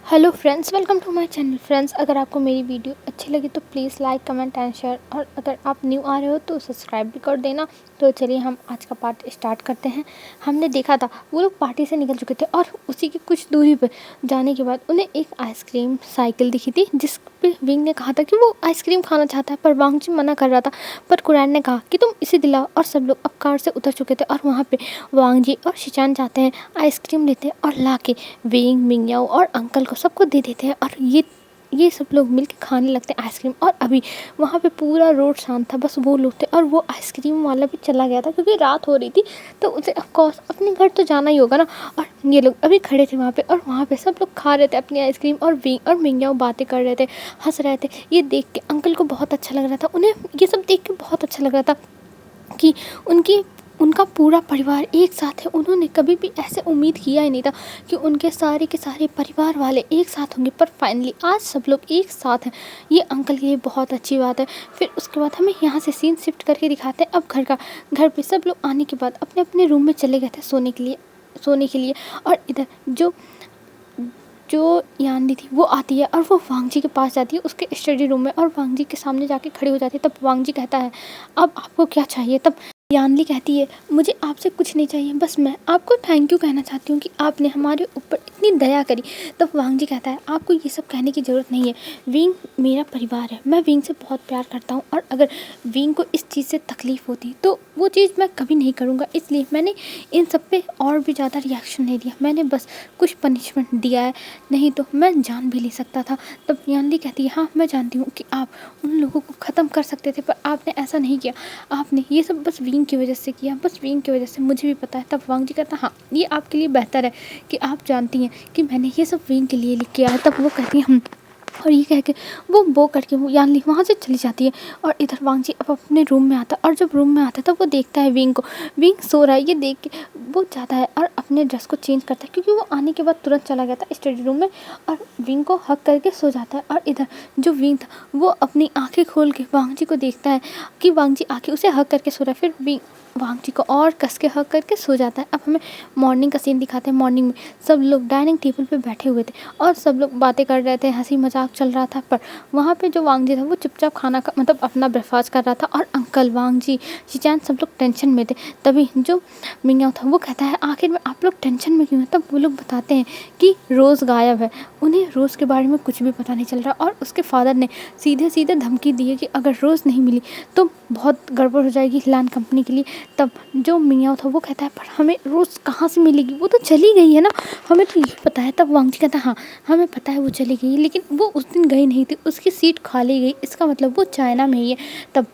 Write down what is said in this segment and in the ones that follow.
Hello friends, welcome to my channel. Friends, अगर आपको मेरी वीडियो अच्छी लगी तो please like, comment and share, और अगर आप न्यू आ रहे हो तो सब्सक्राइब भी कर देना। तो चलिए हम आज का पार्ट स्टार्ट करते हैं। हमने देखा था वो लोग पार्टी से निकल चुके थे और उसी की कुछ दूरी पर जाने के बाद उन्हें एक आइसक्रीम साइकिल दिखी थी, जिस पे विंग ने कहा था कि वो आइसक्रीम खाना चाहता है, पर वांगजी मना कर रहा था। पर कुरैन ने कहा कि तुम इसे दिलाओ, और सब लोग अब कार से उतर चुके थे और वहाँ पे वांगजी और शिचान जाते हैं, आइसक्रीम लेते हैं और ला के विंग, मिंगयाओ और अंकल को सबको दे देते हैं। और ये सब लोग मिलके खाने लगते हैं आइसक्रीम। और अभी वहाँ पे पूरा रोड शांत था, बस वो लोग थे और वो आइसक्रीम वाला भी चला गया था क्योंकि रात हो रही थी, तो उसे ऑफकोर्स अपने घर तो जाना ही होगा ना। और ये लोग अभी खड़े थे वहाँ पे, और वहाँ पे सब लोग खा रहे थे अपनी आइसक्रीम, और विंग और मिंगयाओ बातें कर रहे थे, हंस रहे थे। ये देख के अंकल को बहुत अच्छा लग रहा था, उन्हें ये सब देख के बहुत अच्छा लग रहा था कि उनकी उनका पूरा परिवार एक साथ है। उन्होंने कभी भी ऐसे उम्मीद किया ही नहीं था कि उनके सारे के सारे परिवार वाले एक साथ होंगे, पर फाइनली आज सब लोग एक साथ हैं। ये अंकल के लिए बहुत अच्छी बात है। फिर उसके बाद हमें यहाँ से सीन शिफ्ट करके दिखाते हैं अब घर पे सब लोग आने के बाद अपने अपने रूम में चले गए थे सोने के लिए। और इधर जो यान्नी थी वो आती है और वो वांगजी के पास जाती है उसके स्टडी रूम में, और वांगजी के सामने जाके खड़ी हो जाती है। तब वांगजी कहता है, अब आपको क्या चाहिए? तब यानली कहती है, मुझे आपसे कुछ नहीं चाहिए, बस मैं आपको थैंक यू कहना चाहती हूँ कि आपने हमारे ऊपर इतनी दया करी। तब वांगजी कहता है, आपको ये सब कहने की ज़रूरत नहीं है, विंग मेरा परिवार है, मैं विंग से बहुत प्यार करता हूँ, और अगर विंग को इस चीज़ से तकलीफ़ होती तो वो चीज़ मैं कभी नहीं करूँगा, इसलिए मैंने इन सब पे और भी ज़्यादा रिएक्शन नहीं दिया, मैंने बस कुछ पनिशमेंट दिया है, नहीं तो मैं जान भी ले सकता था। तब यानली कहती है, हाँ मैं जानती हूँ कि आप उन लोगों को ख़त्म कर सकते थे, पर आपने ऐसा नहीं किया, आपने ये सब बस विंग की वजह से किया, बस विंग की वजह से, मुझे भी पता है। तब वांगजी कहता, हाँ ये आपके लिए बेहतर है कि आप जानती हैं कि मैंने ये सब विंग के लिए किया है। तब वो कहती है, और ये कह के वो करके वो यानली वहाँ से चली जाती है। और इधर वांगजी अब अपने रूम में आता है, और जब रूम में आता है तब वो देखता है विंग को, विंग सो रहा है। ये देख के वो जाता है और अपने ड्रेस को चेंज करता है, क्योंकि वो आने के बाद तुरंत चला गया था स्टडी रूम में, और विंग को हक करके सो जाता है। और इधर जो विंग था वो अपनी आंखें खोल के वांगजी को देखता है कि वांगजी आके उसे हक करके सो रहा है। फिर विंग वांगजी को और कस के हक करके सो जाता है। अब हमें मॉर्निंग का सीन दिखाते हैं। मॉर्निंग में सब लोग डाइनिंग टेबल पे बैठे हुए थे और सब लोग बातें कर रहे थे, हंसी मजाक चल रहा था, पर वहाँ पे जो वांगजी था वो चुपचाप खाना का मतलब अपना ब्रेकफास्ट कर रहा था, और अंकल, वांगजी, शिचान सब लोग टेंशन में थे। तभी जो मिंगयाओ था वो कहता है, आखिर में आप लोग टेंशन में क्यों हैं? तब वो लोग बताते हैं कि रोज़ गायब है, उन्हें रोज़ के बारे में कुछ भी पता नहीं चल रहा, और उसके फादर ने सीधे सीधे धमकी दी है कि अगर रोज़ नहीं मिली तो बहुत गड़बड़ हो जाएगी लैंड कंपनी के लिए। तब जो मिंगयाओ था वो कहता है, पर हमें रोज़ कहाँ से मिलेगी, वो तो चली गई है ना, हमें तो ये पता है। तब वांगजी कहता है, हाँ हमें पता है वो चली गई, लेकिन वो उस दिन गई नहीं थी, उसकी सीट खाली गई, इसका मतलब वो चाइना में ही है। तब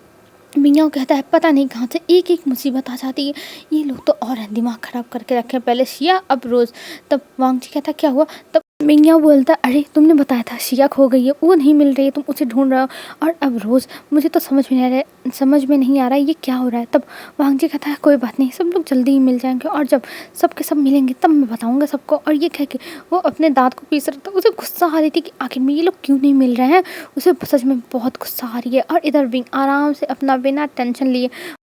मिंगयाओ कहता है, पता नहीं कहाँ से एक एक मुसीबत आ जाती है, ये लोग तो और हैं, दिमाग ख़राब करके रखे, पहले शिया अब रोज़। तब वांगजी कहता, क्या हुआ? तब मिंगयाओ बोलता, अरे तुमने बताया था शिया खो गई है, वो नहीं मिल रही है, तुम उसे ढूंढ रहे हो, और अब रोज़, मुझे तो समझ में नहीं आ रहा है ये क्या हो रहा है। तब वांगजी कहता है, कोई बात नहीं, सब लोग जल्दी ही मिल जाएंगे, और जब सब के सब मिलेंगे तब मैं बताऊंगा सबको। और ये कह के वो अपने दांत को पीस रहा था। उसे गुस्सा आ रही थी कि आखिर में ये लोग क्यों नहीं मिल रहे हैं, उसे सच में बहुत गुस्सा आ रही है। और इधर विंग आराम से अपना बिना टेंशन लिए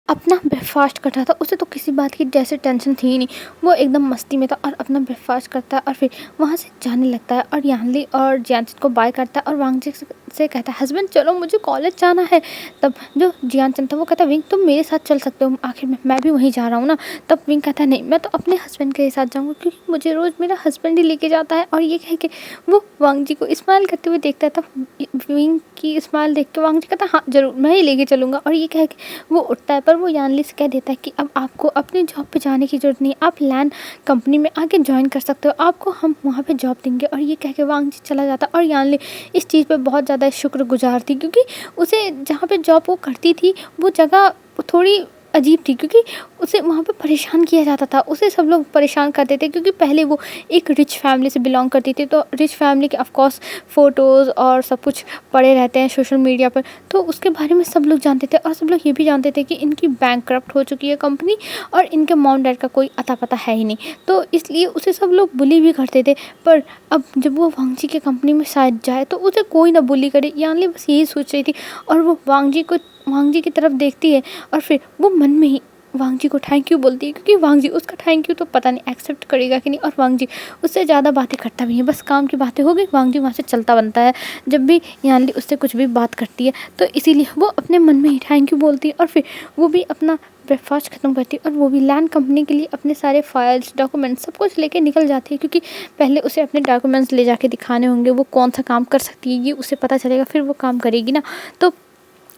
अपना ब्रेकफास्ट कर रहा था, उसे तो किसी बात की जैसे टेंशन थी ही नहीं, वो एकदम मस्ती में था और अपना ब्रेकफास्ट करता है और फिर वहाँ से जाने लगता है, और यानली और जियानचन को बाय करता है और वांगजी से कहता है, हस्बैंड चलो मुझे कॉलेज जाना है। तब जो जियानचन था वो कहता है, विंग तुम मेरे साथ चल सकते हो, आखिर में मैं भी वहीं जा रहा हूँ ना। तब विंग कहता है, नहीं मैं तो अपने हस्बैंड के साथ जाऊँगा, क्योंकि मुझे रोज़ मेरा हस्बैंड ही लेके जाता है। और ये कह के वो वांगजी को स्माइल करते हुए देखता है। तब विंग की स्माइल देख के वांगजी कहता है, हाँ ज़रूर मैं ही लेके चलूँगा। और ये कह के वो उठता है, पर वो यानली से कह देता है कि अब आपको अपनी जॉब पे जाने की ज़रूरत नहीं है, आप लैंड कंपनी में आके ज्वाइन कर सकते हो, आपको हम वहाँ पे जॉब देंगे। और ये कह के वांगजी चला जाता है। और यानली इस चीज़ पे बहुत ज़्यादा शुक्रगुजार थी, क्योंकि उसे जहाँ पे जॉब वो करती थी वो जगह थोड़ी अजीब थी, क्योंकि उसे वहाँ पे परेशान किया जाता था, उसे सब लोग परेशान करते थे, क्योंकि पहले वो एक रिच फैमिली से बिलोंग करती थी, तो रिच फैमिली के ऑफकोर्स फ़ोटोज़ और सब कुछ पड़े रहते हैं सोशल मीडिया पर, तो उसके बारे में सब लोग जानते थे। और सब लोग ये भी जानते थे कि इनकी बैंकक्रप्ट हो चुकी है कंपनी, और इनके मॉम डैड का कोई अता पता है ही नहीं, तो इसलिए उसे सब लोग बुली भी करते थे। पर अब जब वो वांगजी की कंपनी में शायद जाए तो उसे कोई ना बुली करे, यानी बस यही सोच रही थी। और वो वांगजी की तरफ देखती है, और फिर वो मन में ही वांग जी को थैंक यू बोलती है, क्योंकि वांग जी उसका थैंक यू तो पता नहीं एक्सेप्ट करेगा कि नहीं, और वांग जी उससे ज़्यादा बातें करता भी है। बस काम की बातें हो गई, वांग जी वहाँ से चलता बनता है। जब भी यानली उससे कुछ भी बात करती है तो इसीलिए वो अपने मन में ही थैंक यू बोलती है, और फिर वो भी अपना ब्रेकफास्ट ख़त्म करती है और वो भी लैंड कंपनी के लिए अपने सारे फाइल्स डॉक्यूमेंट्स सब कुछ लेके निकल जाती है, क्योंकि पहले उसे अपने डॉक्यूमेंट्स ले जाके दिखाने होंगे, वो कौन सा काम कर सकती है ये उसे पता चलेगा, फिर वो काम करेगी ना। तो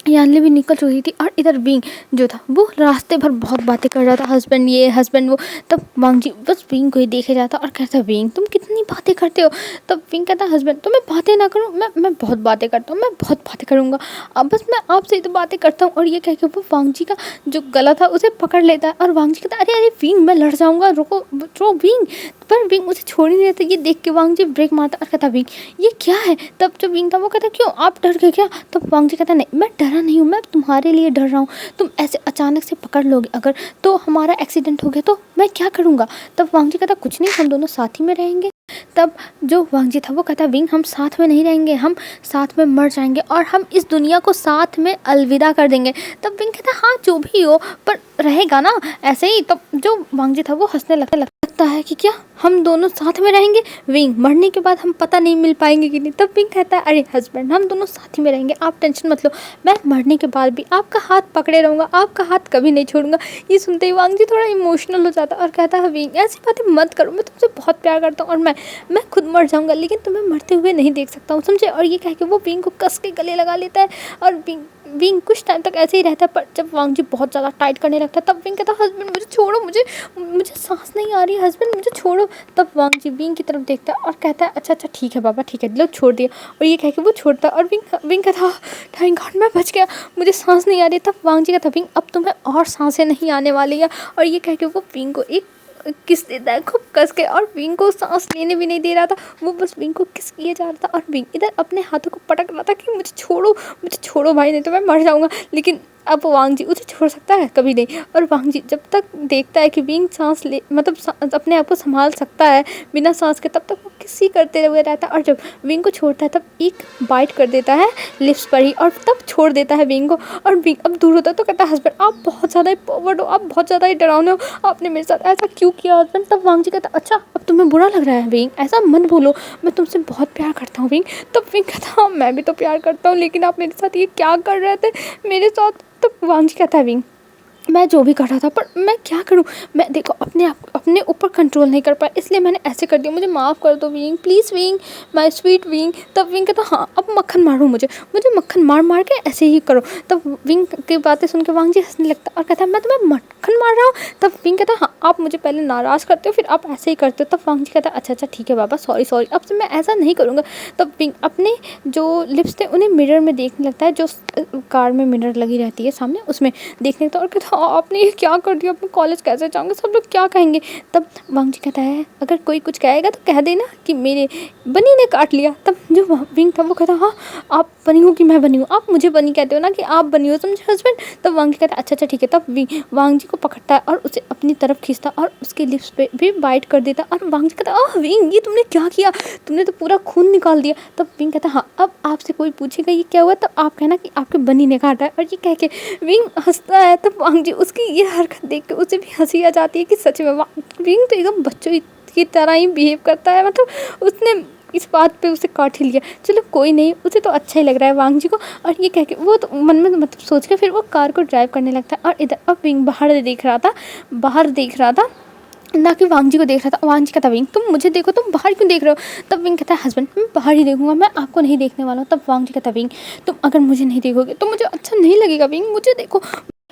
यानली भी निकल चुकी थी, और इधर विंग जो था वो रास्ते भर बहुत बातें कर रहा था, हस्बैंड ये हस्बैंड वो। तब वांग जी बस विंग को ही देखे जाता और कहता, विंग तुम कितनी बातें करते हो। तब विंग कहता, हस्बैंड तो मैं बातें ना करूँ, मैं बहुत बातें करता हूँ, मैं बहुत बातें करूँगा, अब बस मैं आपसे ही तो बातें करता हूँ। और ये कह के वो वांग जी का जो गला था उसे पकड़ लेता है, और वांग जी कहता, अरे अरे विंग मैं लड़ जाऊँगा, रुको रुको विंग। पर विंग उसे छोड़ ही नहीं देता। ये देख के वांग जी ब्रेक मारता और कहता, विंग ये क्या है। तब जो विंग था वो कहता, क्यों आप डर गए क्या। तब वांग जी कहता, नहीं मैं डरा नहीं हूँ, मैं तुम्हारे लिए डर रहा हूँ, तुम ऐसे अचानक से पकड़ लोगे अगर, तो हमारा एक्सीडेंट हो गया तो मैं क्या करूँगा। तब वांग जी कहता, कुछ नहीं हम दोनों साथ ही में रहेंगे। तब जो वांग जी था वो कहता, विंग हम साथ में नहीं रहेंगे, हम साथ में मर जाएंगे और हम इस दुनिया को साथ में अलविदा कर देंगे। तब विंग कहता, हाँ जो भी हो पर रहेगा ना ऐसे ही। तब जो वांग जी था वो हंसने लगता है कि क्या हम दोनों साथ में रहेंगे, विंग मरने के बाद हम पता नहीं मिल पाएंगे कि नहीं। तब विंग कहता है, अरे हस्बैंड हम दोनों साथ ही में रहेंगे, आप टेंशन मत लो, मैं मरने के बाद भी आपका हाथ पकड़े रहूँगा, आपका हाथ कभी नहीं छोड़ूंगा। ये सुनते ही वांग जी थोड़ा इमोशनल हो जाता और कहता है, विंग ऐसी बातें मत करो, मैं तुमसे बहुत प्यार करता हूँ और मैं खुद मर जाऊँगा लेकिन तुम्हें मरते हुए नहीं देख सकता हूँ, समझे। और ये कह के वो विंग को कस के गले लगा लेता है, और विंग कुछ टाइम तक ऐसे ही रहता है। पर जब वांग जी बहुत ज़्यादा टाइट करने लगता है तब विंग कहता, हस्बैंड मुझे छोड़ो, मुझे सांस नहीं आ रही है, हस्बैंड मुझे छोड़ो। तब वांग जी विंग की तरफ देखता है और कहता है, अच्छा अच्छा ठीक है बाबा ठीक है, लो छोड़ दिया। और ये कह के वो छोड़ता है, और विंग कहता, थैंक गॉड मैं बच गया, मुझे सांस नहीं आ रही। तब वांग जी कहता, विंग अब तुम्हें और सांसें नहीं आने वाली है। और ये कह के वो विंग को एक किस देता है खूब कस के, और विंग को सांस लेने भी नहीं दे रहा था, वो बस विंग को किस किए जा रहा था। और विंग इधर अपने हाथों को पटक रहा था कि मुझे छोड़ो भाई, नहीं तो मैं मर जाऊंगा। लेकिन अब वांग जी उसे छोड़ सकता है, कभी नहीं। और वांग जी जब तक देखता है कि विंग सांस ले मतलब अपने आप को संभाल सकता है बिना सांस के, तब तक वो किसी करते हुए रहता है। और जब विंग को छोड़ता है तब एक बाइट कर देता है लिप्स पर ही, और तब छोड़ देता है विंग को। और विंग अब दूर होता है तो कहता है, हस्बैंड आप बहुत ज़्यादा ही फॉरवर्ड हो, आप बहुत ज़्यादा ही डरावने हो, आपने मेरे साथ ऐसा क्यों किया हस्बैंड। तब वांग जी कहता, अच्छा अब तुम्हें बुरा लग रहा है विंग, ऐसा मत बोलो, मैं तुमसे बहुत प्यार करता हूँ विंग। तब विंग कहता, हाँ मैं भी तो प्यार करता हूँ, लेकिन आप मेरे साथ ये क्या कर रहे थे मेरे साथ। तो वांग जी कहता है, विंग मैं जो भी कर रहा था पर मैं क्या करूं, मैं देखो अपने ऊपर कंट्रोल नहीं कर पाया, इसलिए मैंने ऐसे कर दिया, मुझे माफ़ कर दो wing, please wing, my sweet wing. तब विंग कहता, हाँ अब मक्खन मारो, मुझे मक्खन मार के ऐसे ही करो। तब विंग की बातें सुन के वांग जी हंसने लगता और कहता है, मैं तुम्हें मक्खन मार रहा हूँ। तब विंग कहता, हाँ आप मुझे पहले नाराज़ करते हो फिर आप ऐसे ही करते हो। तब वांग जी कहता, अच्छा अच्छा ठीक है बाबा, सॉरी अब से मैं ऐसा नहीं करूँगा। तब विंग अपने जो लिप्स थे उन्हें मिरर में देखने लगता है, जो कार में मिरर लगी रहती है सामने, उसमें देखने लगता है और कहता, आपने ये क्या कर दिया, अपने कॉलेज कैसे जाऊँगा, सब लोग क्या कहेंगे। तब वांग जी कहता है, अगर कोई कुछ कहेगा तो कह देना कि मेरे बनी ने काट लिया। तब जो विंग था वो कहता, हाँ आप बनी हो कि मैं बनी हूँ, आप मुझे बनी कहते हो ना कि आप बनी हो, समझे हस्बैंड। तब वांग जी कहता है, अच्छा अच्छा ठीक है। तब वांग जी को पकड़ता है और उसे अपनी तरफ खींचता और उसके लिप्स पे भी बाइट कर देता। और वांग जी कहता, आह विंग ये तुमने क्या किया, तुमने तो पूरा खून निकाल दिया। तब विंग कहता, हाँ अब आपसे कोई पूछेगा ये क्या हुआ तब आप कहना कि आपके बनी ने काटा है। और ये कह के विंग हंसता है। तब वांग जी उसकी ये हरकत देख के उसे भी हंसी आ जाती है कि सच में विंग तो एकदम बच्चों की तरह ही बिहेव करता है, मतलब उसने इस बात पे उसे काट ही लिया। चलो कोई नहीं, उसे तो अच्छा ही लग रहा है वांग जी को। और ये कह के वो तो मन में मतलब सोच के फिर वो कार को ड्राइव करने लगता है। और इधर अब विंग बाहर देख रहा था ना कि वांग जी को देख रहा था। वांग जी कहता, विंग तुम मुझे देखो, तुम बाहर क्यों देख रहे हो। तब विंग कहता है, हस्बैंड मैं बाहर ही देखूंगा, मैं आपको नहीं देखने वाला हूँ। तब वांग जी कहता, विंग तुम अगर मुझे नहीं देखोगे तो मुझे अच्छा नहीं लगेगा, विंग मुझे देखो,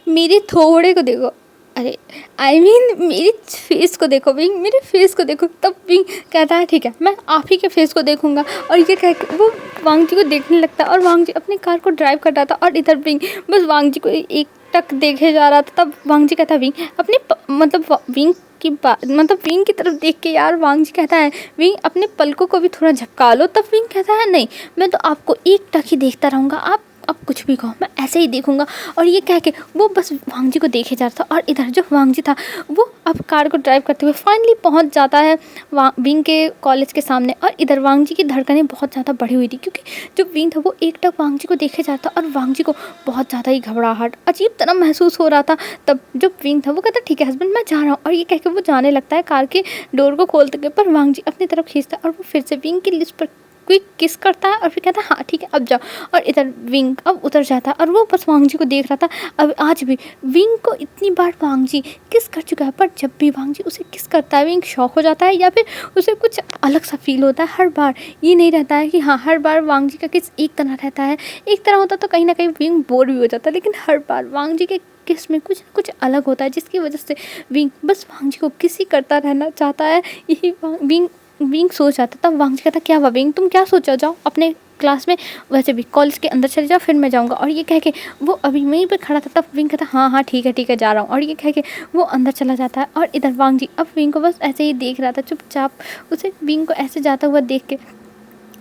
मेरे थोड़े को देखो, अरे I mean मेरी फेस को देखो विंग, मेरे फेस को देखो। तब विंग कहता है, ठीक है मैं आप ही के फेस को देखूंगा। और ये कह के वो वांग जी को देखने लगता है और वांग जी अपनी कार को ड्राइव कर रहा था और इधर विंग बस वांग जी को एक टक देखे जा रहा था। तब वांग जी कहता, विंग अपने मतलब विंग की तरफ देख के यार वांग जी कहता है, विंग अपने पलकों को भी थोड़ा झपका लो। तब विंग कहता है, नहीं मैं तो आपको एक टक ही देखता रहूँगा, आप अब कुछ भी कहो मैं ऐसे ही देखूंगा। और ये कह के वो बस वांग जी को देखे जा रहा था। और इधर जो वांग जी था वो अब कार को ड्राइव करते हुए फाइनली पहुंच जाता है विंग के कॉलेज के सामने। और इधर वांग जी की धड़कनें बहुत ज़्यादा बढ़ी हुई थी, क्योंकि जो विंग था वो एकटक वांग जी को देखे जा रहा था और वांग जी को बहुत ज़्यादा ही घबराहट अजीब तरह महसूस हो रहा था। तब जो विंग था वो कहता ठीक है हस्बैंड मैं जा रहा हूँ, और ये कह के वो जाने लगता है कार के डोर को खोलते हुए। पर वांग जी अपनी तरफ खींचता है और वो फिर से विंग की लिप्स पर क्विक किस करता है और फिर कहता है हाँ ठीक है अब जाओ। और इधर विंग अब उतर जाता है और वो बस वांग जी को देख रहा था। अब आज भी विंग को इतनी बार वांग जी किस कर चुका है, पर जब भी वांग जी उसे किस करता है विंग शॉक हो जाता है या फिर उसे कुछ अलग सा फील होता है। हर बार ये नहीं रहता है कि हाँ हर बार वांग जी का किस एक तरह रहता है, एक तरह होता तो कहीं ना कहीं विंग बोर भी हो जाता है, लेकिन हर बार वांग जी के किस में कुछ कुछ अलग होता है, जिसकी वजह से विंग बस वांग जी को किस ही करता रहना चाहता है। यही विंग सोच आता। तब वांग जी कहता क्या हुआ विंग तुम क्या सोचा, जाओ अपने क्लास में, वैसे भी कॉलेज के अंदर चले जाओ फिर मैं जाऊंगा। और ये कह के वो अभी वहीं पर खड़ा था। तब विंग कहता हाँ हाँ ठीक है जा रहा हूँ। और ये कह के वो अंदर चला जाता है। और इधर वांग जी अब विंग को बस ऐसे ही देख रहा था चुपचाप, उसे विंग को ऐसे जाता हुआ देख के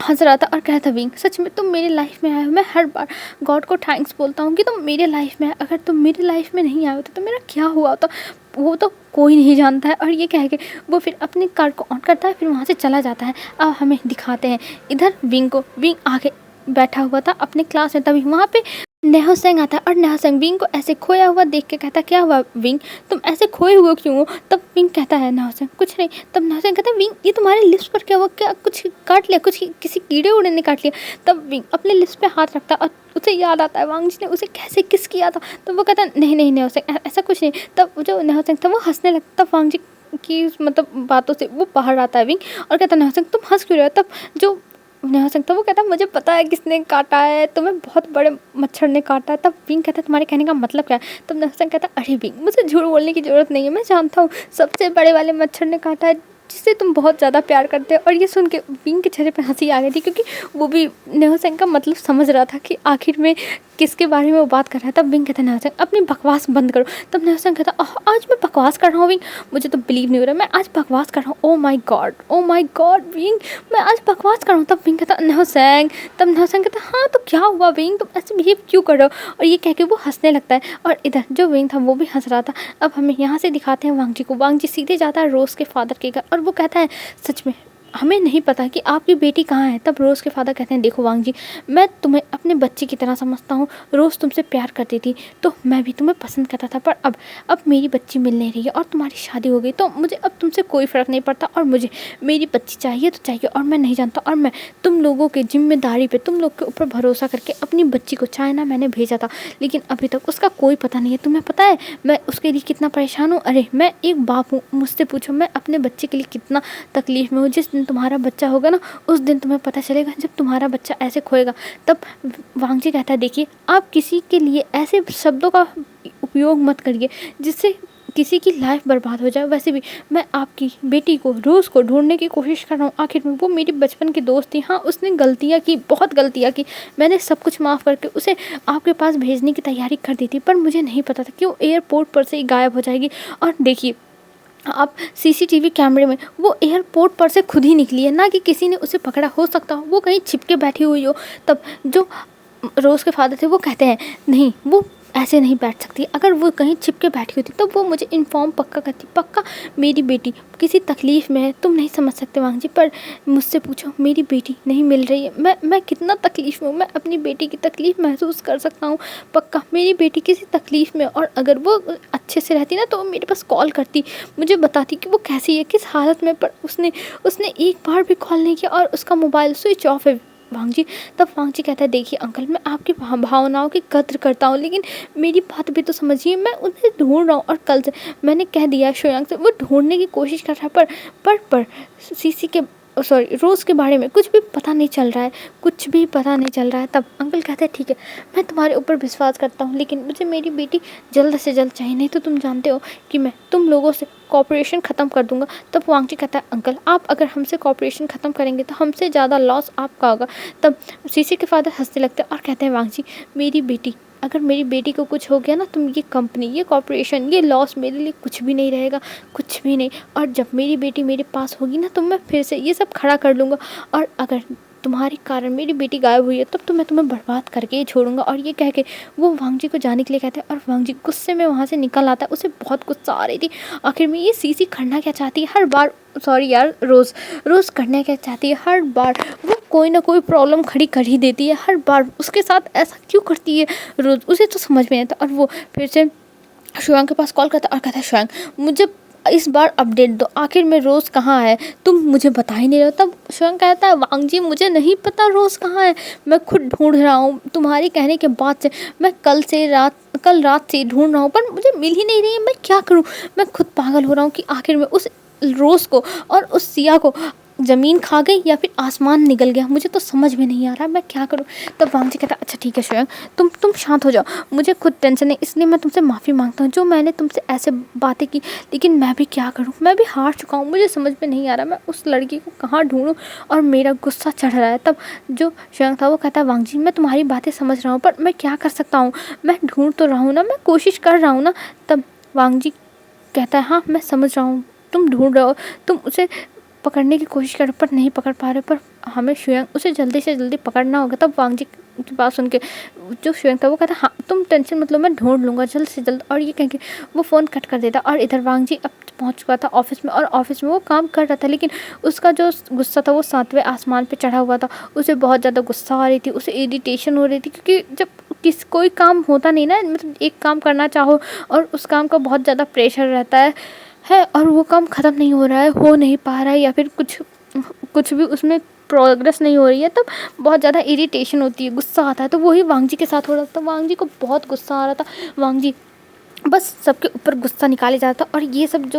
हंस रहा था और कह रहा था विंग सच में तुम मेरी लाइफ में आए हो। मैं हर बार गॉड को थैंक्स बोलता हूँ कि तुम मेरे लाइफ में आए, अगर तुम मेरी लाइफ में नहीं आए होते तो मेरा क्या हुआ होता वो तो कोई नहीं जानता है। और ये कह के वो फिर अपनी कार को ऑन करता है, फिर वहाँ से चला जाता है। अब हमें दिखाते हैं इधर विंग को, विंग आगे बैठा हुआ था अपने क्लास में। तभी वहाँ पे नेहा सिंह आता है और नेहा सिंह विंग को ऐसे खोया हुआ देख के कहता क्या हुआ विंग तुम ऐसे खोए हुए क्यों हो। तब विंग कहता है नेहा सिंह कुछ नहीं। तब नेहा सिंह कहता है विंग ये तुम्हारे लिप्स पर क्या हुआ, क्या कुछ काट लिया, कुछ किसी कीड़े उड़े ने काट लिया। तब विंग अपने लिप्स पे हाथ रखता है और उसे याद आता है वांग जी ने उसे कैसे किस किया था। तो वो कहता है नहीं नेहा सिंह ऐसा कुछ नहीं। तब जो नेहा सिंह था वो हंसने लगता। तब वांग जी की मतलब बातों से वो बाहर आता है विंग और कहता है नेहा सिंह तुम हंस क्यों रहे हो। तब जो नेहा सिंह था वो कहता मुझे पता है किसने काटा है, तुम्हें बहुत बड़े मच्छर ने काटा है। तब विंग कहता तुम्हारे कहने का मतलब क्या है। तब नेहा सिंह कहता अरे विंग मुझे झूठ बोलने की ज़रूरत नहीं है, मैं जानता हूँ सबसे बड़े वाले मच्छर ने काटा है जिससे तुम बहुत ज़्यादा प्यार करते हो। और ये सुन के विंग के चेहरे पे हंसी आ गई थी, क्योंकि वो भी नेहा सिंह का मतलब समझ रहा था कि आखिर में किसके बारे में वो बात कर रहा है। तब विंग कहता नेहा सिंह अपनी बकवास बंद करो। तब नेहा सिंह कहता आज मैं बकवास कर रहा हूँ विंग, मुझे तो बिलीव नहीं हो रहा मैं आज बकवास कर रहा हूँ। ओ माई गॉड विंग मैं आज बकवास कर रहा हूँ। तब विंग कहता नेहा सिंह। तब नेहा सिंह कहता हाँ तो क्या हुआ विंग तुम ऐसे बिहेव क्यों कर रहे हो। और ये कह के वो हंसने लगता है और इधर जो विंग था वो भी हंस रहा था। अब हमें यहाँ से दिखाते हैं वांग जी को। वांग जी सीधे जाता है रोज़ के फादर के घर और वो कहता है सच में हमें नहीं पता कि आपकी बेटी कहाँ है। तब रोज़ के फादर कहते हैं देखो वांग जी मैं तुम्हें अपने बच्चे की तरह समझता हूँ, रोज़ तुमसे प्यार करती थी तो मैं भी तुम्हें पसंद करता था, पर अब मेरी बच्ची मिल नहीं रही है और तुम्हारी शादी हो गई तो मुझे अब तुमसे कोई फ़र्क नहीं पड़ता और मुझे मेरी बच्ची चाहिए तो चाहिए। और मैं नहीं जानता और मैं तुम लोगों के जिम्मेदारी पे तुम लोग के ऊपर भरोसा करके अपनी बच्ची को चाइना मैंने भेजा था, लेकिन अभी तक उसका कोई पता नहीं है। तुम्हें पता है मैं उसके लिए कितना परेशान हूँ। अरे मैं एक बाप हूँ, मुझसे पूछो मैं अपने बच्चे के लिए कितना तकलीफ़ में हूँ। जिस दिन तुम्हारा बच्चा होगा ना उस दिन तुम्हें पता चलेगा जब तुम्हारा बच्चा ऐसे खोएगा। तब वांग जी कहता है देखिए आप किसी के लिए ऐसे शब्दों का उपयोग मत करिए जिससे किसी की लाइफ बर्बाद हो जाए। वैसे भी मैं आपकी बेटी को रोज़ को ढूंढने की कोशिश कर रहा हूँ, आखिर में वो मेरी बचपन की दोस्त थी। हाँ उसने गलतियाँ की, बहुत गलतियाँ की, मैंने सब कुछ माफ़ करके उसे आपके पास भेजने की तैयारी कर दी थी, पर मुझे नहीं पता था कि वो एयरपोर्ट पर से ही गायब हो जाएगी। और देखिए आप सीसीटीवी कैमरे में वो एयरपोर्ट पर से खुद ही निकली है, ना कि किसी ने उसे पकड़ा। हो सकता हो वो कहीं छिप के बैठी हुई हो। तब जो रोज़ के फादर थे वो कहते हैं नहीं वो ऐसे नहीं बैठ सकती, अगर वो कहीं छिप के बैठी होती तो वो मुझे इन्फॉर्म पक्का करती। पक्का मेरी बेटी किसी तकलीफ़ में है, तुम नहीं समझ सकते वांग जी, पर मुझसे पूछो मेरी बेटी नहीं मिल रही है। मैं कितना तकलीफ़ में हूँ, मैं अपनी बेटी की तकलीफ़ महसूस कर सकता हूँ। पक्का मेरी बेटी किसी तकलीफ़ में, और अगर वो अच्छे से रहती ना तो वो मेरे पास कॉल करती, मुझे बताती कि वो कैसी है, किस हालत में। पर उसने एक बार भी कॉल नहीं किया और उसका मोबाइल स्विच ऑफ है वांग जी। तब वांग जी कहता है देखिए अंकल मैं आपकी भावनाओं की कद्र करता हूँ, लेकिन मेरी बात भी तो समझिए, मैं उन्हें ढूंढ रहा हूँ और कल से मैंने कह दिया शोयांग से, वो ढूंढने की कोशिश कर रहा है पर सीसी के रोज़ के बारे में कुछ भी पता नहीं चल रहा है, कुछ भी पता नहीं चल रहा है। तब अंकल कहते हैं ठीक है मैं तुम्हारे ऊपर विश्वास करता हूँ, लेकिन मुझे मेरी बेटी जल्द से जल्द चाहिए, नहीं तो तुम जानते हो कि मैं तुम लोगों से कॉपरेशन ख़त्म कर दूंगा। तब वांग जी कहता है अंकल आप अगर हमसे कॉपरेशन ख़त्म करेंगे तो हमसे ज़्यादा लॉस आपका होगा। तब सीसी के फादर हंसने लगते हैं और कहते हैं वांग जी मेरी बेटी अगर मेरी बेटी को कुछ हो गया ना तो ये कंपनी, ये कॉर्पोरेशन, ये लॉस मेरे लिए कुछ भी नहीं रहेगा, कुछ भी नहीं। और जब मेरी बेटी मेरे पास होगी ना तो मैं फिर से ये सब खड़ा कर लूँगा। और अगर तुम्हारे कारण मेरी बेटी गायब हुई है तब तो मैं तुम्हें बर्बाद करके ही छोड़ूंगा। और ये कह के वो वांग जी को जाने के लिए कहते हैं और वांग जी गुस्से में वहाँ से निकल आता है। उसे बहुत गुस्सा आ रही थी आखिर में ये सीसी करना क्या चाहती है हर बार, सॉरी यार रोज़ करना क्या चाहती है हर बार, वो कोई ना कोई प्रॉब्लम खड़ी कर ही देती है हर बार। उसके साथ ऐसा क्यों करती है रोज़, उसे तो समझ में नहीं आता। और वो फिर से शिवांग के पास कॉल करता और कहता है शिवांग मुझे इस बार अपडेट दो, आखिर में रोज़ कहाँ है, तुम मुझे बता ही नहीं रहे हो। तब शिवांग कहता है वांग जी मुझे नहीं पता रोज़ कहाँ है, मैं खुद ढूंढ रहा हूँ, तुम्हारी कहने के बाद से मैं कल रात से ढूंढ रहा हूँ पर मुझे मिल ही नहीं रही है, मैं क्या करूँ। मैं खुद पागल हो रहा हूँ कि आखिर में उस रोज़ को और उस सिया को ज़मीन खा गई या फिर आसमान निगल गया, मुझे तो समझ में नहीं आ रहा मैं क्या करूँ। तब वांग जी कहता अच्छा ठीक है शिवांग तुम शांत हो जाओ, मुझे खुद टेंशन है इसलिए मैं तुमसे माफ़ी मांगता हूँ जो मैंने तुमसे ऐसे बातें की। लेकिन मैं भी क्या करूँ, मैं भी हार चुका हूँ, मुझे समझ में नहीं आ रहा मैं उस लड़की को कहाँ ढूंढूँ और मेरा गुस्सा चढ़ रहा है। तब जो शिवांग था वो कहता है वांग जी मैं तुम्हारी बातें समझ रहा हूँ पर मैं क्या कर सकता हूँ, मैं ढूंढ तो रहा हूँ ना, मैं कोशिश कर रहा हूँ ना। तब वांग जी कहता है हाँ मैं समझ रहा हूँ, तुम ढूंढ रहे हो, तुम उसे पकड़ने की कोशिश कर पर नहीं पकड़ पा रहे, पर हमें शिवांग उसे जल्दी से जल्दी पकड़ना होगा। तब वांग जी की बात सुन के जो शिवांग था वो कहता हाँ तुम टेंशन मत लो मैं ढूंढ लूँगा जल्द से जल्द। और ये कह के वो फ़ोन कट कर देता। और इधर वांग जी अब पहुंच चुका था ऑफिस में और ऑफिस में वो काम कर रहा था, लेकिन उसका जो गुस्सा था वो 7वें आसमान पे चढ़ा हुआ था। उसे बहुत ज़्यादा गुस्सा आ रही थी, उसे इरिटेशन हो रही थी क्योंकि जब कोई काम होता नहीं ना, मतलब एक काम करना चाहो और उस काम का बहुत ज़्यादा प्रेशर रहता है और वो काम ख़त्म नहीं हो रहा है, हो नहीं पा रहा है या फिर कुछ भी उसमें प्रोग्रेस नहीं हो रही है, तब बहुत ज़्यादा इरिटेशन होती है, गुस्सा आता है। तो वही वांग जी के साथ हो रहा था, वांग जी को बहुत गुस्सा आ रहा था। वांग जी बस सबके ऊपर गुस्सा निकाले जा रहा था। और ये सब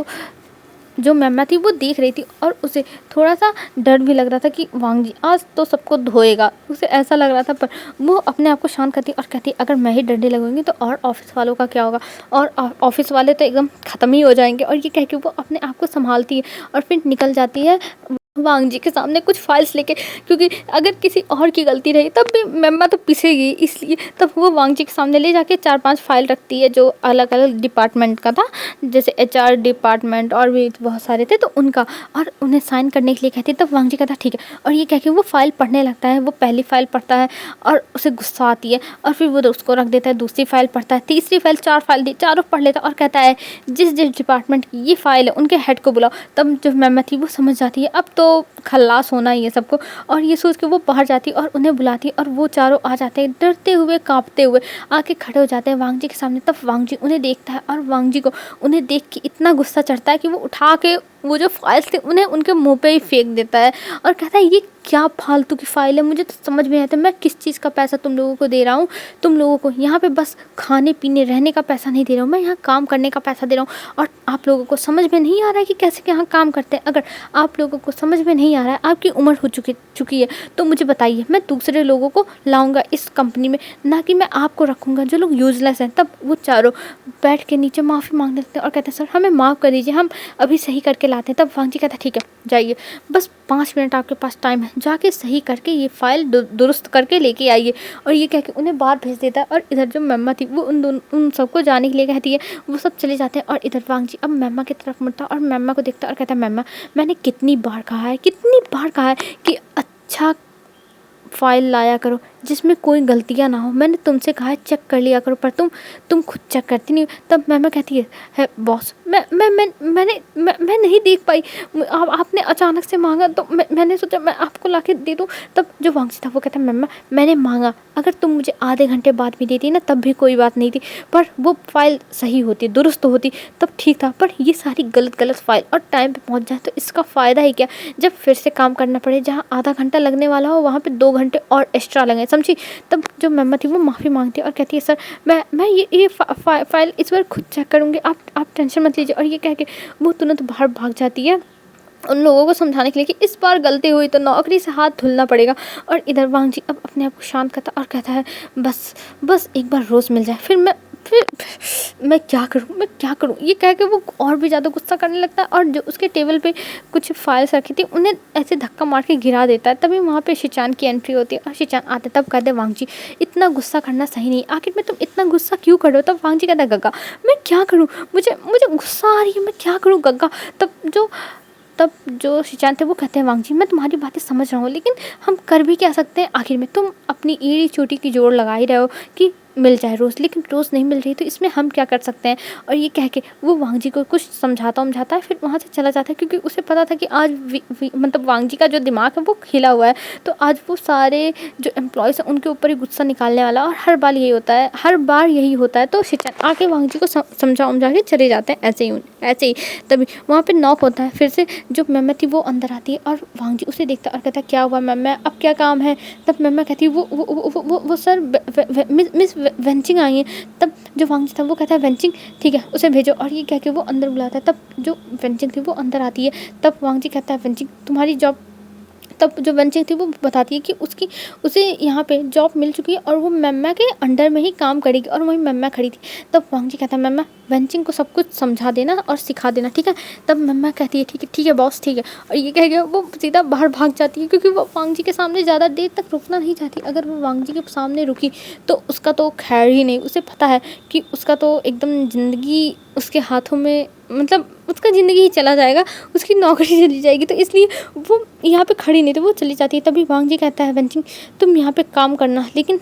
जो मेम्मा थी वो देख रही थी और उसे थोड़ा सा डर भी लग रहा था कि वांग जी आज तो सबको धोएगा, उसे ऐसा लग रहा था। पर वो अपने आप को शांत करती और कहती अगर मैं ही डरने लगूंगी तो और ऑफिस वालों का क्या होगा, और ऑफिस वाले तो एकदम ख़त्म ही हो जाएंगे। और ये कह के वो अपने आप को संभालती है और फिर निकल जाती है वांग जी के सामने कुछ फाइल्स लेके, क्योंकि अगर किसी और की गलती रही तब भी मेम्मा तो पिसेगी, इसलिए तब वो वांग जी के सामने ले जाके 4-5 फाइल रखती है जो अलग अलग डिपार्टमेंट का था, जैसे HR डिपार्टमेंट और भी बहुत सारे थे तो उनका, और उन्हें साइन करने के लिए कहती है। तब वांग जी कहता ठीक है, और ये कह के वो फाइल पढ़ने लगता है। वो पहली फाइल पढ़ता है और उसे गुस्सा आती है और फिर वो उसको रख देता है, दूसरी फाइल पढ़ता है, तीसरी फाइल, 4 फाइल दी, चारों पढ़ लेता है और कहता है जिस जिस डिपार्टमेंट की ये फाइल है उनके हेड को बुलाओ। तब जो मेम्मा थी वो समझ जाती है अब तो खल्लास होना ही है सबको, और ये सोच के वो बाहर जाती है और उन्हें बुलाती है और वो चारों आ जाते हैं डरते हुए कांपते हुए आके खड़े हो जाते हैं वांग जी के सामने। तब वांग जी उन्हें देखता है और वांग जी को उन्हें देख के इतना गुस्सा चढ़ता है कि वो उठा के वो जो फाइल्स थे उन्हें उनके मुंह पे ही फेंक देता है और कहता है ये क्या फालतू की फ़ाइल है, मुझे तो समझ में नहीं आता मैं किस चीज़ का पैसा तुम लोगों को दे रहा हूँ, तुम लोगों को यहाँ पे बस खाने पीने रहने का पैसा नहीं दे रहा हूँ, मैं यहाँ काम करने का पैसा दे रहा हूँ। और आप लोगों को समझ में नहीं आ रहा है कि कैसे यहाँ काम करते हैं। अगर आप लोगों को समझ में नहीं आ रहा है, आपकी उम्र हो चुकी है तो मुझे बताइए, मैं दूसरे लोगों को लाऊंगा इस कंपनी में, ना कि मैं आपको रखूँगा जो लोग यूज़लेस हैं। तब वो चारों बैठ के नीचे माफ़ी मांग लेते हैं और कहते हैं सर हमें माफ़ कर दीजिए, हम अभी सही करके लाते हैं। तब वांग जी कहता है ठीक है जाइए, बस 5 मिनट आपके पास टाइम है, जाके सही करके ये फाइल दुरुस्त करके लेके आइए। और ये कह के उन्हें बाहर भेज देता है। और इधर जो मेम्मा थी वो उन सबको जाने के लिए कहती है, वो सब चले जाते हैं। और इधर वांग जी अब मेम्मा की तरफ मुड़ता और मेम्मा को देखता और कहता है मेम्मा मैंने कितनी बार कहा है कि अच्छा फाइल लाया करो जिसमें कोई गलतियाँ ना हो, मैंने तुमसे कहा है चेक कर लिया करो, पर तुम खुद चेक करती नहीं। तब मेम्मा कहती है बॉस मैं नहीं देख पाई, आपने अचानक से मांगा तो मैंने सोचा मैं आपको लाके दे दूँ। तब जो वांग जी था वो कहता है मेम्मा मैंने मांगा, अगर तुम मुझे आधे घंटे बाद भी देती ना तब भी कोई बात नहीं थी, पर वो फाइल सही होती दुरुस्त होती तब ठीक था, पर ये सारी गलत फाइल और टाइम पे पहुंच जाए तो इसका फ़ायदा ही क्या, जब फिर से काम करना पड़े, जहाँ आधा घंटा लगने वाला हो वहाँ पे 2 घंटे और एक्स्ट्रा लगे, समझी। तब जो मेम्मा थी वो माफ़ी मांगती है और कहती है सर मैं ये फाइल इस बार खुद चेक करूँगी, आप टेंशन मत लीजिए। और ये कह के वो तुरंत बाहर भाग जाती है उन लोगों को समझाने के लिए कि इस बार गलती हुई तो नौकरी से हाथ धुलना पड़ेगा। और इधर वांग जी अब अपने आप को शांत करता और कहता है बस एक बार रोज़ मिल जाए, फिर मैं क्या करूँ ये कह के वो और भी ज़्यादा गुस्सा करने लगता है, और जो उसके टेबल पे कुछ फाइल्स रखी थी उन्हें ऐसे धक्का मार के गिरा देता है। तभी वहाँ पे शिचान की एंट्री होती है और शिचान आते तब कहते हैं वांगजी इतना गुस्सा करना सही नहीं, आखिर में तुम इतना गुस्सा क्यों कर रहे हो? तब वांगजी कहता है गग्गा मैं क्या करूँ, मुझे मुझे गुस्सा आ रही है, मैं क्या करूँ गग्गा। तब जो शिचान थे वो कहते हैं वांगजी मैं तुम्हारी बातें समझ रहा हूँ, लेकिन हम कर भी क्या सकते हैं, आखिर में तुम अपनी एड़ी चोटी की जोड़ लगा ही रहे हो कि मिल जाए रोज़, लेकिन रोज़ नहीं मिल रही, तो इसमें हम क्या कर सकते हैं। और ये कह के वो वांगजी को कुछ समझाता है, फिर वहाँ से चला जाता है, क्योंकि उसे पता था कि आज मतलब वांगजी का जो दिमाग है वो खिला हुआ है, तो आज वो सारे जो एम्प्लॉयज़ हैं उनके ऊपर ही गुस्सा निकालने वाला, और हर बार यही होता है। तो शिचान आके वांगजी को समझा के चले जाते हैं ऐसे ही। तभी वहाँ पे नॉक होता है, फिर से जो मेम्मा थी वो अंदर आती है और वांगजी उसे देखता है और कहता है क्या हुआ मेम्मा, अब क्या काम है। तब मेम्मा कहती है वो सर मिस वेंचिंग आई है। तब जो वांगजी था वो कहता है वेंचिंग ठीक है उसे भेजो, और ये कह के वो अंदर बुलाता है। तब जो वेंचिंग थी वो अंदर आती है। तब वांगजी कहता है वेंचिंग तुम्हारी जॉब, तब जो वेंचिंग थी वो बताती है कि उसे यहाँ पे जॉब मिल चुकी है और वो मेम्मा के अंडर में ही काम करेगी, और वहीं मेम्मा खड़ी थी। तब वांगजी कहता है मेम्मा वेंचिंग को सब कुछ समझा देना और सिखा देना ठीक है। तब मेम्मा कहती है ठीक है बॉस ठीक है, और ये कह के वो सीधा बाहर भाग जाती है, क्योंकि वो वांगजी के सामने ज़्यादा देर तक रुकना नहीं चाहती। अगर वो वांगजी के सामने रुकी तो उसका तो खैर ही नहीं, उसे पता है कि उसका तो एकदम ज़िंदगी उसके हाथों में, मतलब उसका ज़िंदगी ही चला जाएगा, उसकी नौकरी चली जाएगी, तो इसलिए वो यहाँ पे खड़ी नहीं, तो वो चली जाती है। तभी वांगजी कहता है वेंचिंग तुम यहाँ पे काम करना, लेकिन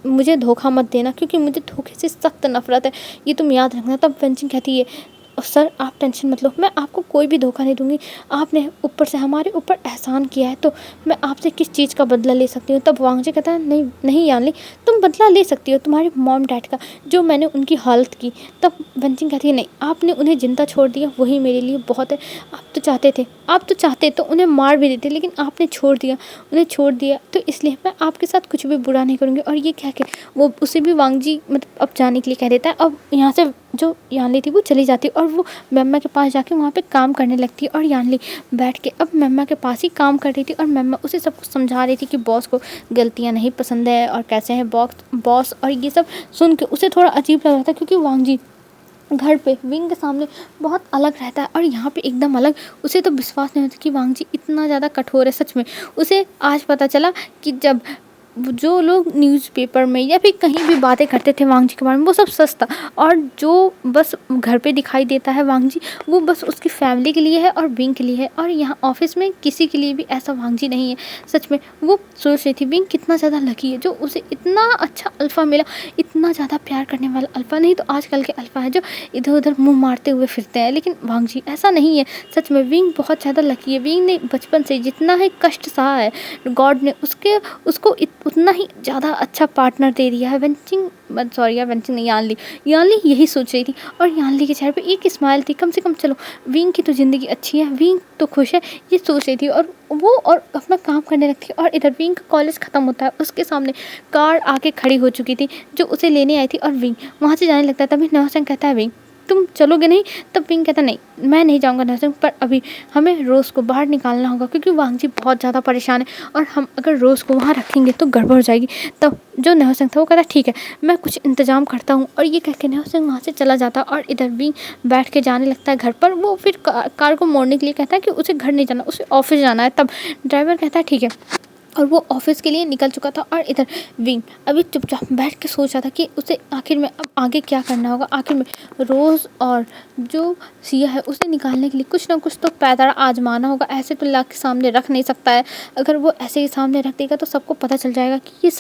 मुझे धोखा मत देना, क्योंकि मुझे धोखे से सख्त नफरत है, ये तुम याद रखना। तब वेंचिंग कहती है सर आप टेंशन मत लो, मैं आपको कोई भी धोखा नहीं दूंगी, आपने ऊपर से हमारे ऊपर एहसान किया है, तो मैं आपसे किस चीज़ का बदला ले सकती हूँ। तब वांगजी कहता है नहीं यानली तुम बदला ले सकती हो तुम्हारे मॉम डैड का, जो मैंने उनकी हालत की। तब वेंचिंग कहती है नहीं, आपने उन्हें जिंदा छोड़ दिया वही मेरे लिए बहुत है, आप तो चाहते तो उन्हें मार भी देते, लेकिन आपने उन्हें छोड़ दिया, तो इसलिए मैं आपके साथ कुछ भी बुरा नहीं करूँगी। और ये कह के वो उसे भी वांगजी मतलब अब जाने के लिए कह देता है। अब यहाँ से जो यानली थी वो चली जाती है और वो मेम्मा के पास जाके वहाँ पे काम करने लगती है, और यानली बैठ के अब मेम्मा के पास ही काम कर रही थी, और मेम्मा उसे सब कुछ समझा रही थी कि बॉस को गलतियाँ नहीं पसंद है और कैसे हैं बॉस। और ये सब सुन के उसे थोड़ा अजीब लग रहा था, क्योंकि वांगजी घर पे विंग के सामने बहुत अलग रहता है और यहाँ पे एकदम अलग। उसे तो विश्वास नहीं होता कि वांगजी इतना ज़्यादा कठोर है। सच में उसे आज पता चला कि जब जो लोग न्यूज़पेपर में या फिर कहीं भी बातें करते थे वांगजी के बारे में वो सब सच था, और जो बस घर पे दिखाई देता है वांगजी वो बस उसकी फैमिली के लिए है और विंग के लिए है, और यहाँ ऑफिस में किसी के लिए भी ऐसा वांगजी नहीं है। सच में वो सोच रही थी विंग कितना ज़्यादा लकी है जो उसे इतना अच्छा अल्फ़ा मिला, इतना ज़्यादा प्यार करने वाला अल्फ़ा। नहीं तो आजकल के अल्फ़ा है जो इधर उधर मुँह मारते हुए फिरते हैं, लेकिन वांगजी ऐसा नहीं है। सच में विंग बहुत ज़्यादा लकी है। विंग ने बचपन से जितना है कष्ट सहा है, गॉड ने उसको उतना ही ज़्यादा अच्छा पार्टनर दे दिया है। वेंचिंग नहीं, यानली यही सोच रही थी, और यानली के चेहरे पे एक स्माइल थी, कम से कम चलो विंग की तो ज़िंदगी अच्छी है, विंग तो खुश है, ये सोच रही थी। और अपना काम करने लगती है। और इधर विंग का कॉलेज ख़त्म होता है, उसके सामने कार आके खड़ी हो चुकी थी जो उसे लेने आई थी, और विंग वहाँ से जाने लगता है। तभी नौसंग कहता है विंग तुम चलोगे नहीं? तब विंग कहता नहीं मैं नहीं जाऊँगा नौसंग, पर अभी हमें रोज़ को बाहर निकालना होगा, क्योंकि वांगजी बहुत ज़्यादा परेशान है, और हम अगर रोज़ को वहाँ रखेंगे तो गड़बड़ हो जाएगी। तब जो नौसंग था वो कहता ठीक है मैं कुछ इंतज़ाम करता हूँ, और ये कह के नौसंग वहाँ से चला जाता, और इधर विंग बैठ के जाने लगता है घर पर। वो फिर कार को मोड़ने के लिए कहता है कि उसे घर नहीं जाना, उसे ऑफिस जाना है। तब ड्राइवर कहता है ठीक है, और वो ऑफिस के लिए निकल चुका था, और इधर विंग अभी चुपचाप बैठ के सोच रहा था कि उसे आखिर में अब आगे क्या करना होगा। आखिर में रोज़ और जो सिया है उसे निकालने के लिए कुछ ना कुछ तो पैदारा आजमाना होगा। ऐसे तो ला के सामने रख नहीं सकता है, अगर वो ऐसे ही सामने रख देगा तो सबको पता चल जाएगा कि ये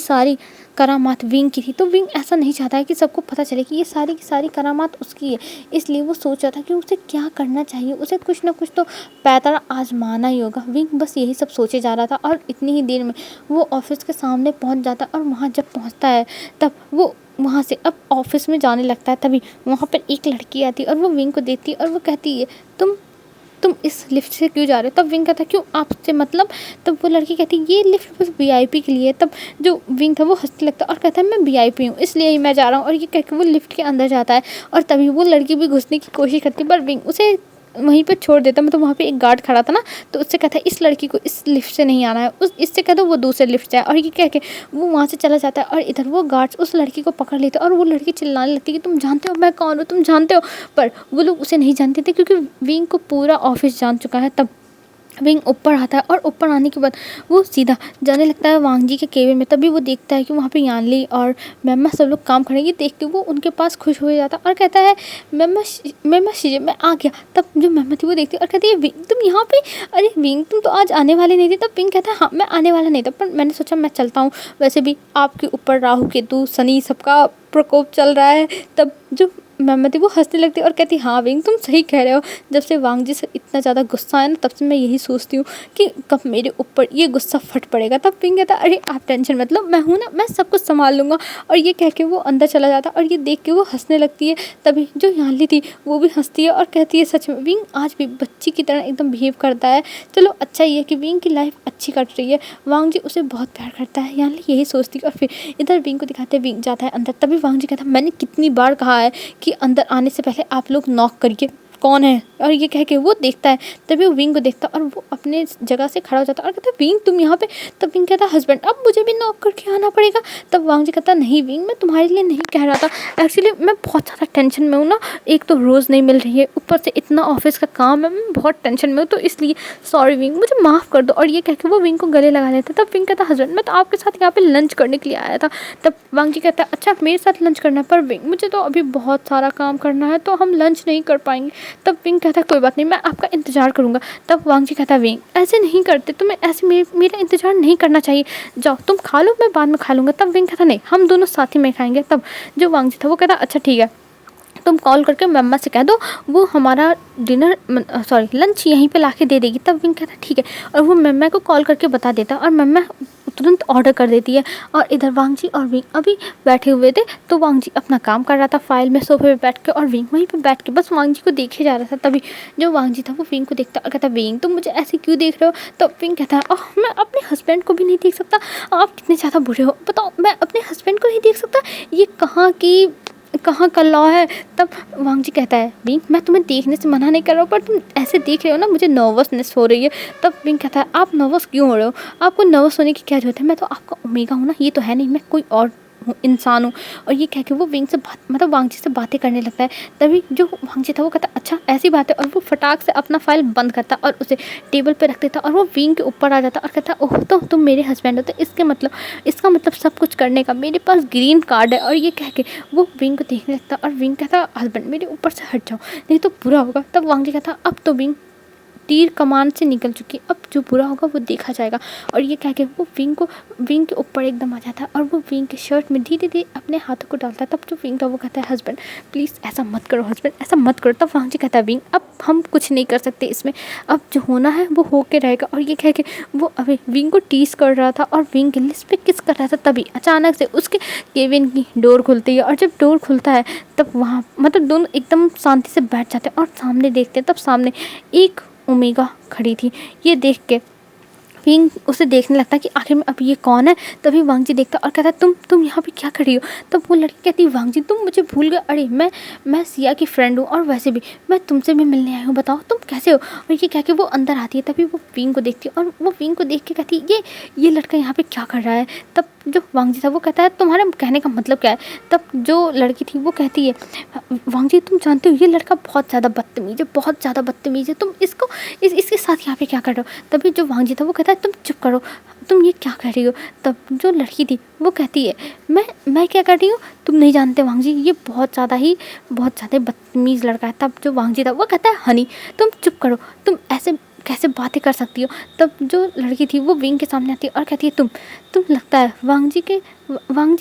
सारी करामात विंग की थी। तो विंग ऐसा नहीं चाहता है कि सबको पता चले कि ये सारी की सारी करामात उसकी है, इसलिए वो सोच रहा था कि उसे क्या करना चाहिए, उसे कुछ ना कुछ तो पैतरा आजमाना ही होगा। विंग बस यही सब सोचे जा रहा था, और इतनी ही देर में वो ऑफिस के सामने पहुंच जाता है, और वहाँ जब पहुँचता है तब वो वहाँ से अब ऑफिस में जाने लगता है। तभी वहाँ पर एक लड़की आती है और वो विंग को देखती है और वो कहती है तुम इस लिफ्ट से क्यों जा रहे हो? तब विंग कहता क्यों आपसे मतलब? तब वो लड़की कहती ये लिफ्ट बस वीआईपी के लिए है। तब जो विंग था वो हंसने लगता और कहता है मैं वीआईपी हूँ इसलिए ही मैं जा रहा हूँ, और ये कह के वो लिफ्ट के अंदर जाता है, और तभी वो लड़की भी घुसने की कोशिश करती है, पर विंग उसे वहीं पे छोड़ देता। मतलब वहाँ पे एक गार्ड खड़ा था ना, तो उससे कहता है इस लड़की को इस लिफ्ट से नहीं आना है, उस इससे कह दो वो दूसरे लिफ्ट से है। और ये कह के वो वहाँ से चला जाता है और इधर वो गार्ड्स उस लड़की को पकड़ लेते हैं और वो लड़की चिल्लाने लगती है कि तुम जानते हो मैं कौन हूँ, तुम जानते हो। पर वो लोग उसे नहीं जानते थे क्योंकि विंग को पूरा ऑफिस जान चुका है। तब विंग ऊपर आता है और ऊपर आने के बाद वो सीधा जाने लगता है वांग जी के केबिन में। तभी वो देखता है कि वहाँ पे यानली और मेम्मा सब लोग काम करेंगे। देख के वो उनके पास खुश हो जाता है और कहता है मेम्मा शीजे मैं आ गया। तब जो मेम्मा थी वो देखती है और कहती है विंग तुम यहाँ पे, अरे विंग तुम तो आज आने वाले नहीं थे। तब विंग कहता है हाँ मैं आने वाला नहीं था, पर मैंने सोचा मैं चलता हूँ, वैसे भी आपके ऊपर राहु केतु शनि सबका प्रकोप चल रहा है। तब जो मेम्मा थी वो हंसने लगती है और कहती हाँ विंग तुम सही कह रहे हो, जब से वांग जी से इतना ज़्यादा गुस्सा है ना तब से मैं यही सोचती हूँ कि कब मेरे ऊपर ये गुस्सा फट पड़ेगा। तब विंग कहता अरे आप टेंशन मत लो, मैं हूँ ना, मैं सब कुछ संभाल लूँगा। और ये कह के वो अंदर चला जाता और ये देख के वो हंसने लगती है। तभी जो यानली थी वो भी हंसती है और कहती है सच में विंग आज भी बच्ची की तरह एकदम बिहेव करता है। चलो अच्छा ये है कि विंग की लाइफ अच्छी कट रही है, वांग जी उसे बहुत प्यार करता है। यानली यही सोचती है और फिर इधर विंग को दिखाते हैं, विंग जाता है अंदर। तभी वांग जी कहता है मैंने कितनी बार कहा है कि अंदर आने से पहले आप लोग नॉक करिए, कौन है। और ये कह के वो देखता है, तभी वो विंग को देखता है और वो अपने जगह से खड़ा हो जाता है और कहता है विंग तुम यहाँ पे। तब विंग कहता है हस्बैंड अब मुझे भी नॉक करके आना पड़ेगा। तब वांग जी कहता नहीं विंग मैं तुम्हारे लिए नहीं कह रहा था, एक्चुअली मैं बहुत ज़्यादा टेंशन में हूँ ना, एक तो रोज़ नहीं मिल रही है, ऊपर से इतना ऑफिस का काम है, मैं बहुत टेंशन में हूँ, तो इसलिए सॉरी विंग मुझे माफ़ कर दो। और ये कह के वो विंग को गले लगा लेता है। तब विंग कहता हस्बैंड मैं तो आपके साथ यहाँ पे लंच करने के लिए आया था। तब वांग जी कहता है अच्छा मेरे साथ लंच करना है, पर विंग मुझे तो अभी बहुत सारा काम करना है तो हम लंच नहीं कर पाएंगे। तब विंग कहता है कोई बात नहीं मैं आपका इंतज़ार करूँगा। तब वांग जी कहता है विंग ऐसे नहीं करते, तुम्हें ऐसे मेरा इंतज़ार नहीं करना चाहिए, जाओ तुम खा लो मैं बाद में खा लूँगा। तब विंग कहता नहीं हम दोनों साथ ही में खाएंगे। तब जो वांग जी था वो कहता अच्छा ठीक है तुम कॉल करके मम्मा से कह दो वो हमारा लंच यहीं पे लाके दे देगी। तब विंग कहता ठीक है और वो मम्मा को कॉल करके बता देता और मम्मा तुरंत ऑर्डर कर देती है। और इधर वांग जी और विंग अभी बैठे हुए थे, तो वांग जी अपना काम कर रहा था फाइल में सोफे पे बैठ के और विंग वहीं पे बैठ के बस वांग जी को देखे जा रहा था। तभी जो वांग जी था वो विंग को देखता और कहता विंग तुम मुझे ऐसे क्यों देख रहे हो। तो विंग कहता है मैं अपने हस्बैंड को भी नहीं देख सकता, आप कितने ज़्यादा बुरे हो, बताओ मैं अपने हस्बैंड को नहीं देख सकता, ये कहाँ का लॉ है। तब वांग जी कहता है विंग मैं तुम्हें देखने से मना नहीं कर रहा हूँ, पर तुम ऐसे देख रहे हो ना मुझे नर्वसनेस हो रही है। तब विंग कहता है आप नर्वस क्यों हो रहे हो, आपको नर्वस होने की क्या जरूरत है, मैं तो आपका ओमेगा हूँ ना, ये तो है नहीं मैं कोई और इंसान हूँ। और ये कह के वो विंग से वांग जी से बातें करने लगता है। तभी जो वांग जी था वो कहता अच्छा ऐसी बात है, और वो फटाक से अपना फाइल बंद करता और उसे टेबल पे रख देता और वो विंग के ऊपर आ जाता और कहता ओह तो तुम मेरे हस्बैंड हो, तो इसका मतलब सब कुछ करने का मेरे पास ग्रीन कार्ड है। और ये कह के वो विंग को देखने लगता और विंग कहता हस्बैंड मेरे ऊपर से हट जाओ नहीं तो बुरा होगा। तब वांग जी कहता अब तो विंग तीर कमान से निकल चुकी, अब जो बुरा होगा वो देखा जाएगा। और ये कह के वो विंग के ऊपर एकदम आ जाता है और वो विंग के शर्ट में धीरे धीरे अपने हाथों को डालता है। तब जो विंग था वो कहता है हस्बैंड प्लीज़ ऐसा मत करो, हस्बैंड ऐसा मत करो। तब वांग जी कहता है विंग अब हम कुछ नहीं कर सकते इसमें, अब जो होना है वो हो के रहेगा। और ये कह के वो अभी विंग को टीस कर रहा था और विंग के लिप्स पे किस कर रहा था, तभी अचानक से उसके केबिन की डोर खुलती है। और जब डोर खुलता है तब वहाँ मतलब दोनों एकदम शांति से बैठ जाते हैं और सामने देखते हैं, तब सामने एक ओमेगा खड़ी थी। ये देख के विंग उसे देखने लगता है कि आखिर में अब ये कौन है। तभी वांग जी देखता और कहता है तुम यहाँ पे क्या खड़ी हो। तब वो लड़की कहती है वांग जी तुम मुझे भूल गए, अरे मैं सिया की फ्रेंड हूँ और वैसे भी मैं तुमसे भी मिलने आई हूँ, बताओ तुम कैसे हो। और ये कह के वो अंदर आती है। तभी वो विंग को देखती है और वो विंग को देख के कहती है ये लड़का यहाँ पे क्या कर रहा है। तब जो वांग जी था वो कहता है तुम्हारे कहने का मतलब क्या है। तब जो लड़की थी वो कहती है वांग जी तुम जानते हो ये लड़का बहुत ज़्यादा बदतमीज़ है, तुम इसके साथ यहाँ पे क्या कर रहे हो। तभी जो वांग जी था वो कहता है तुम चुप करो, तुम ये क्या कर रही हो। तब जो लड़की थी वो कहती है मैं क्या कर रही हूँ, तुम नहीं जानते वांग जी ये बहुत ज़्यादा बदतमीज़ लड़का है। तब जो वांग जी था वो कहता है हनी तुम चुप करो, तुम ऐसे कैसे बातें कर सकती हो। तब जो लड़की थी वो विंग के सामने आती है और कहती है तुम लगता है वांग जी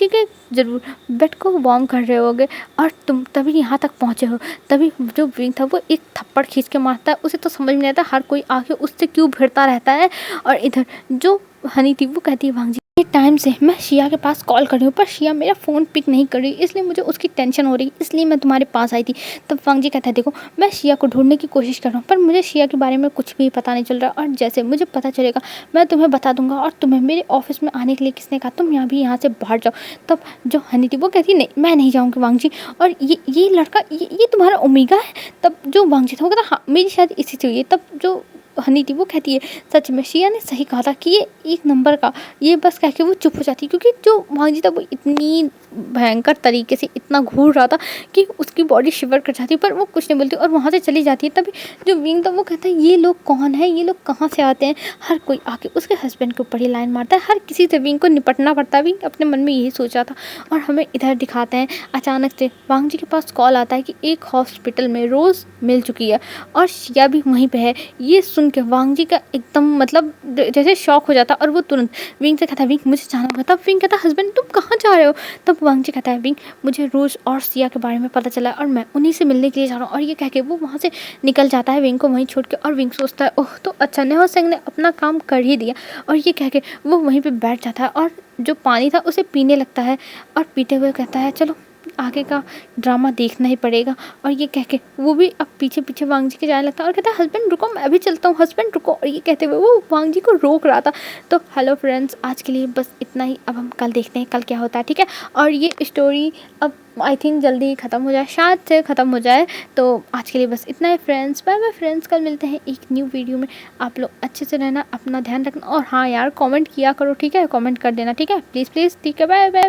के ज़रूर बेड को वार्म कर रहे होगे और तुम तभी यहाँ तक पहुँचे हो। तभी जो विंग था वो एक थप्पड़ खींच के मारता है, उसे तो समझ में नहीं आता हर कोई आके उससे क्यों भिड़ता रहता है। और इधर जो हनी थी वो कहती है वांग जी ये टाइम से मैं शिया के पास कॉल कर रही हूँ पर शिया मेरा फ़ोन पिक नहीं कर रही, इसलिए मुझे उसकी टेंशन हो रही, इसलिए मैं तुम्हारे पास आई थी। तब वांग जी कहता है देखो मैं शिया को ढूंढने की कोशिश कर रहा हूँ पर मुझे शिया के बारे में कुछ भी पता नहीं चल रहा, और जैसे मुझे पता चलेगा मैं तुम्हें बता दूंगा। और तुम्हें मेरे ऑफिस में आने के लिए किसने कहा, तुम यहाँ से बाहर जाओ। तब जो हनी थी वो कहती नहीं मैं नहीं जाऊँगी वांग जी, और ये लड़का ये तुम्हारा ओमेगा है। तब जो वांग जी था वो कहता हाँ मेरी शायद इसी से हुई है। तब जो हनी थी वो कहती है सच में शिया ने सही कहा था कि ये एक नंबर का, ये बस कह के वो चुप हो जाती, क्योंकि जो वांग जी था वो इतनी भयंकर तरीके से इतना घूर रहा था कि उसकी बॉडी शिवर कर जाती, पर वो कुछ नहीं बोलती और वहाँ से चली जाती है। तभी जो विंग था वो कहता है ये लोग कौन है, ये लोग कहाँ से आते हैं। हर कोई आके उसके हस्बैंड के ऊपर ही लाइन मारता है, हर किसी से विंग को निपटना पड़ता है। विंग अपने मन में यही सोचा था। और हमें इधर दिखाते हैं अचानक से वांग जी के पास कॉल आता है कि एक हॉस्पिटल में रोज़ मिल चुकी है और शिया भी वहीं पे है। ये सुन के वांग जी का एकदम मतलब जैसे शॉक हो जाता और वो तुरंत विंग से कहता है विंग मुझे जाना होगा। तब विंग कहता है हस्बैंड तुम कहाँ जा रहे हो। तब वांग जी कहता है विंग मुझे रोज़ और सिया के बारे में पता चला और मैं उन्हीं से मिलने के लिए जा रहा हूँ। और ये कह के वो वहाँ से निकल जाता है विंग को वहीं छोड़ के। और विंग सोचता है ओह तो अच्छा नेहा सिंह ने अपना काम कर ही दिया। और ये कह के वो वहीं पे बैठ जाता है और जो पानी था उसे पीने लगता है और पीते हुए कहता है चलो आगे का ड्रामा देखना ही पड़ेगा। और ये कह के वो भी अब पीछे पीछे वांग जी के जाने लगता है और कहता है हस्बैंड रुको मैं भी चलता हूँ, हस्बैंड रुको। और ये कहते हुए वो वांग जी को रोक रहा था। तो हेलो फ्रेंड्स आज के लिए बस इतना ही। अब हम कल देखते हैं कल क्या होता है, ठीक है। और ये स्टोरी अब आई थिंक जल्दी ही ख़त्म हो जाए, शायद से ख़त्म हो जाए। तो आज के लिए बस इतना ही फ्रेंड्स, बाय बाय फ्रेंड्स। कल मिलते हैं एक न्यू वीडियो में। आप लोग अच्छे से रहना, अपना ध्यान रखना और हाँ यार कमेंट किया करो, ठीक है, कमेंट कर देना, ठीक है, प्लीज़ प्लीज़, ठीक है, बाय बाय।